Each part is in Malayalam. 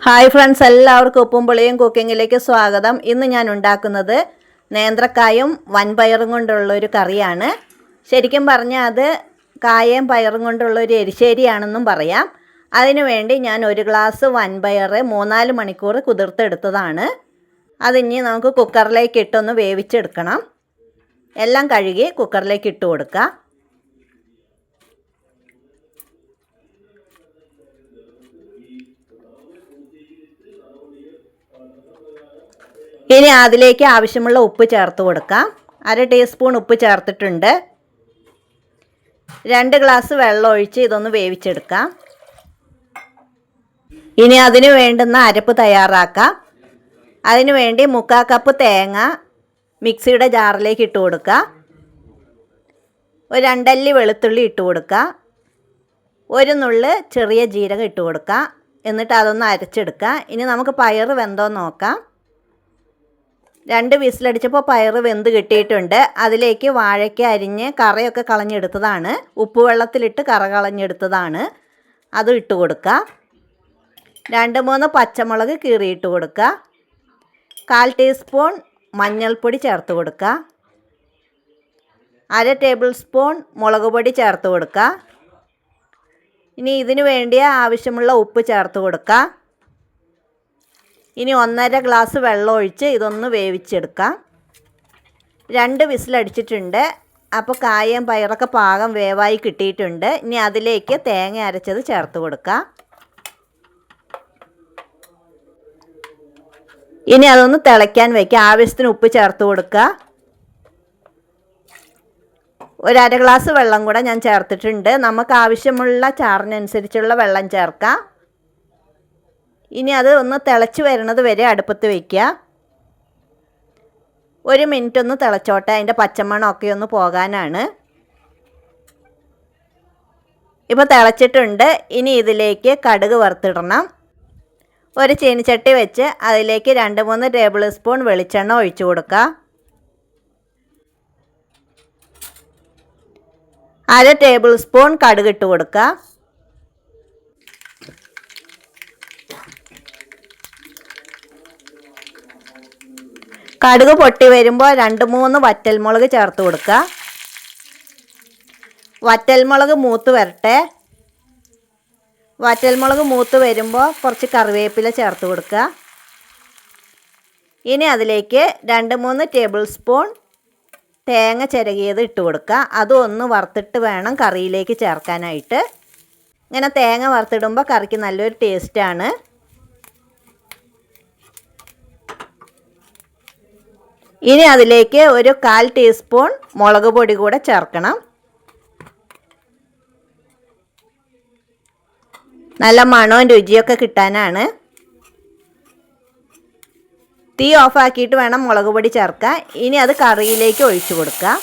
ഹായ് ഫ്രണ്ട്സ്, എല്ലാവർക്കും ഉപ്പും പുളിയും കുക്കിങ്ങിലേക്ക് സ്വാഗതം. ഇന്ന് ഞാൻ ഉണ്ടാക്കുന്നത് നേന്ത്രക്കായും വൻപയറും കൊണ്ടുള്ള ഒരു കറിയാണ്. ശരിക്കും പറഞ്ഞാൽ അത് കായയും പയറും കൊണ്ടുള്ള ഒരു എരിശ്ശേരിയാണെന്നും പറയാം. അതിനുവേണ്ടി ഞാൻ ഒരു ഗ്ലാസ് വൻപയർ 3-4 മണിക്കൂർ കുതിർത്തെടുത്തതാണ്. അതിനി നമുക്ക് കുക്കറിലേക്ക് ഇട്ടൊന്ന് വേവിച്ചെടുക്കണം. എല്ലാം കഴുകി കുക്കറിലേക്ക് ഇട്ട് കൊടുക്കുക. ഇനി അതിലേക്ക് ആവശ്യമുള്ള ഉപ്പ് ചേർത്ത് കൊടുക്കാം. 1/2 ടീസ്പൂൺ ഉപ്പ് ചേർത്തിട്ടുണ്ട്. 2 ഗ്ലാസ് വെള്ളം ഒഴിച്ച് ഇതൊന്ന് വേവിച്ചെടുക്കാം. ഇനി അതിന് വേണ്ടുന്ന അരപ്പ് തയ്യാറാക്കാം. അതിനു വേണ്ടി 3/4 കപ്പ് തേങ്ങ മിക്സിയുടെ ജാറിലേക്ക് ഇട്ട് കൊടുക്കുക. ഒരു 2 അല്ലി വെളുത്തുള്ളി ഇട്ട് കൊടുക്കുക. ഒരു നുള്ള് ചെറിയ ജീരകം ഇട്ട് കൊടുക്കുക. എന്നിട്ട് അതൊന്ന് അരച്ചെടുക്കുക. ഇനി നമുക്ക് പയർ വെന്തോ നോക്കാം. 2 വിസിലടിച്ചപ്പോൾ പയർ വെന്ത് കിട്ടിയിട്ടുണ്ട്. അതിലേക്ക് വാഴയ്ക്ക അരിഞ്ഞ് കറയൊക്കെ കളഞ്ഞെടുത്തതാണ്. ഉപ്പുവെള്ളത്തിലിട്ട് കറ കളഞ്ഞെടുത്തതാണ്. അത് ഇട്ട് കൊടുക്കുക. 2-3 പച്ചമുളക് കീറിയിട്ട് കൊടുക്കുക. 1/4 ടീസ്പൂൺ മഞ്ഞൾപ്പൊടി ചേർത്ത് കൊടുക്കുക. 1/2 ടേബിൾ സ്പൂൺ മുളക് പൊടി ചേർത്ത് കൊടുക്കുക. ഇനി ഇതിന് വേണ്ടിയ ആവശ്യമുള്ള ഉപ്പ് ചേർത്ത് കൊടുക്കുക. ഇനി 1.5 ഗ്ലാസ് വെള്ളം ഒഴിച്ച് ഇതൊന്ന് വേവിച്ചെടുക്കാം. 2 വിസിലടിച്ചിട്ടുണ്ട്. അപ്പോൾ കായയും പയറൊക്കെ പാകം വേവായി കിട്ടിയിട്ടുണ്ട്. ഇനി അതിലേക്ക് തേങ്ങ അരച്ചത് ചേർത്ത് കൊടുക്കുക. ഇനി അതൊന്ന് തിളയ്ക്കാൻ വയ്ക്കുക. ആവശ്യത്തിന് ഉപ്പ് ചേർത്ത് കൊടുക്കുക. ഒരു 1/2 ഗ്ലാസ് വെള്ളം കൂടെ ഞാൻ ചേർത്തിട്ടുണ്ട്. നമുക്ക് ആവശ്യമുള്ള ചാറിനനുസരിച്ചുള്ള വെള്ളം ചേർക്കാം. ഇനി അത് ഒന്ന് തിളച്ച് വരുന്നത് വരെ അടുപ്പത്ത് വയ്ക്കുക. 1 മിനിറ്റ് ഒന്ന് തിളച്ചോട്ടെ. അതിൻ്റെ പച്ചമണമൊക്കെ ഒന്ന് പോകാനാണ്. ഇപ്പോൾ തിളച്ചിട്ടുണ്ട്. ഇനി ഇതിലേക്ക് കടുക് വറുത്തിടണം. ഒരു ചീനിച്ചട്ടി വെച്ച് അതിലേക്ക് 2-3 ടേബിൾ സ്പൂൺ വെളിച്ചെണ്ണ ഒഴിച്ചു കൊടുക്കുക. 1/2 ടേബിൾ സ്പൂൺ കടുക് ഇട്ട് കൊടുക്കുക. കടുക് പൊട്ടി വരുമ്പോൾ 2-3 വറ്റൽമുളക് ചേർത്ത് കൊടുക്കുക. വറ്റൽമുളക് മൂത്ത് വരട്ടെ. വറ്റൽമുളക് മൂത്ത് വരുമ്പോൾ കുറച്ച് കറിവേപ്പില ചേർത്ത് കൊടുക്കുക. ഇനി അതിലേക്ക് 2-3 ടേബിൾ സ്പൂൺ തേങ്ങ ചിരകിയത് ഇട്ട് കൊടുക്കുക. അതും ഒന്ന് വറുത്തിട്ട് വേണം കറിയിലേക്ക് ചേർക്കാനായിട്ട്. ഇങ്ങനെ തേങ്ങ വറുത്തിടുമ്പോൾ കറിക്ക് നല്ലൊരു ടേസ്റ്റാണ്. ഇനി അതിലേക്ക് ഒരു 1/4 ടീസ്പൂൺ മുളക് പൊടി കൂടെ ചേർക്കണം. നല്ല മണവും രുചിയൊക്കെ കിട്ടാനാണ്. തീ ഓഫാക്കിയിട്ട് വേണം മുളക് പൊടി ചേർക്കാൻ. ഇനി അത് കറിയിലേക്ക് ഒഴിച്ചു കൊടുക്കുക.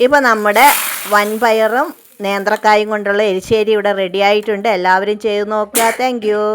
ഇപ്പോൾ നമ്മുടെ വൻപയറും നേന്ത്രക്കായും കൊണ്ടുള്ള എരിശ്ശേരി ഇവിടെ റെഡി ആയിട്ടുണ്ട്. എല്ലാവരും ചെയ്ത് നോക്കുക. Thank you.